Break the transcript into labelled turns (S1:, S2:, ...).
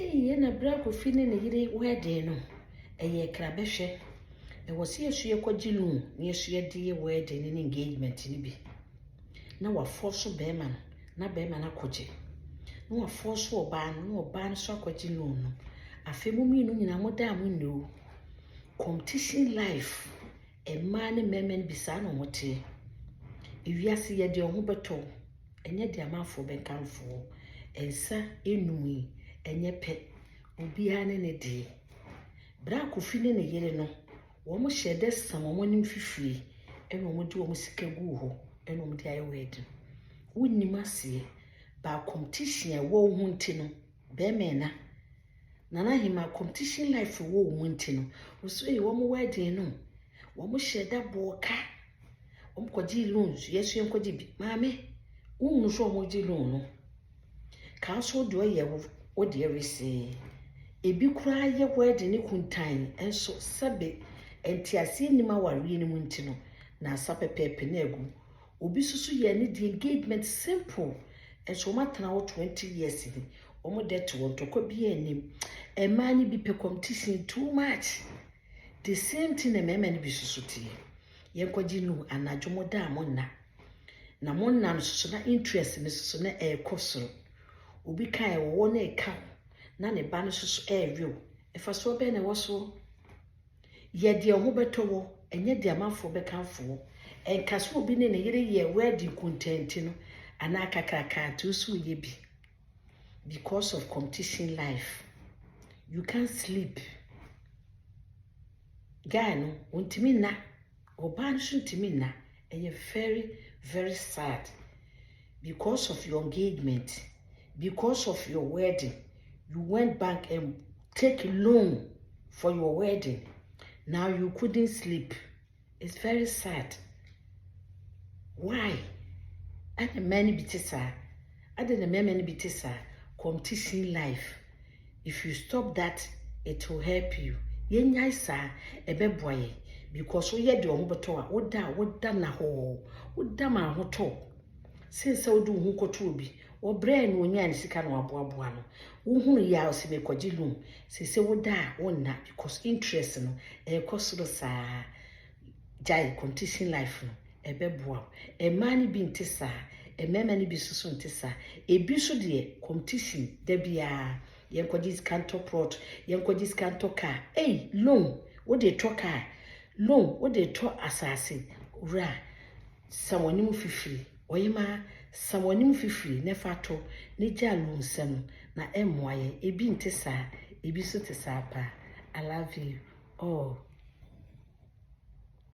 S1: Ye na bra Kofi ne yire wedding no. Eye krabehwe. E wose yesu ye kwaji loan, ne yesu ye de wedding ne engagement ni bi. Na wa force be ma no, na be ma na koje. Na wa force oba no so kwaji loan no. Afi mu mi no nyina moda mu no. Competition life. E man ne memen bisa no mote. Ewiase ye de ho beto. Enye de amafo benkanfo. Ensa enumi enye pe. Obiara ne de. Bra Kofi ne yere no. Wo mo hyede sam wo nim fifiri. Eno mo de wo sika gu ho. Eno mo de aye wedding. Wonnim ase ba competition e wo hu nti no. Be me na. Nana hima competition life wo hu nti no. Wo so e wo mo wedding no. Wo mo hyede boka. Wo mo kwaji loans, yesu yen kwaji bi. Maame, wo so mo ji loan no. Ka so do ye wo de rese. Ebi kura ye wedding ni kuntan enso sabe entiase nima wari ni munti no na asapepepe na egu. Obi susu ye ni the engagement simple. Enso matana wo 20 years ni. Omo det wo ntoko bi anim. Emani bi pe competition too much. The same thing na mema ni bi susu tie. Yen kwaji no anajo moda amonna. Na monna no susu na interest ni susu na ekosoro. Obi kai wo na eka na ne ba no susu erew. Efa so be na wo so. Ye de ho beto wo, enye de amafo bekanfo. Enkaso obi ne yire ye wedding content no ana kakaka to so ye bi. Because of competition life. You can't sleep. Guy no, untimi na. Oba no untimi na. Eye very, very sad. Because of your engagement, because of your wedding, you went back and take loan for your wedding. Now you couldn't sleep. It's very sad. Why? And the many bitisa. And the many bitisa. Competition life. If you stop that, it will help you. Yenya sa ebe boye. Because we had your hobotoa. Woda na ho. Woda ma hoto. Since I do who kotubi. O brain wonyan sika no aboaboa no. Wo hunu ya o se me kwaji loan. Se woda wonna because interest no e kosoro sa jai competition life no ebe boa. E mani bi ntisa, e mema ni bi susu ntisa. E bi so de competition da bia yen kwaji scanto prot, yen kwaji scanto car. Loan wo de to car. Loan wo de to asase. Ura sawoni mu fifiri. Oyema sawoni mu fifiri ne fato ne jalo nsem na emwaye ebi ntisa ebi so tisa pa. I love you. Oh.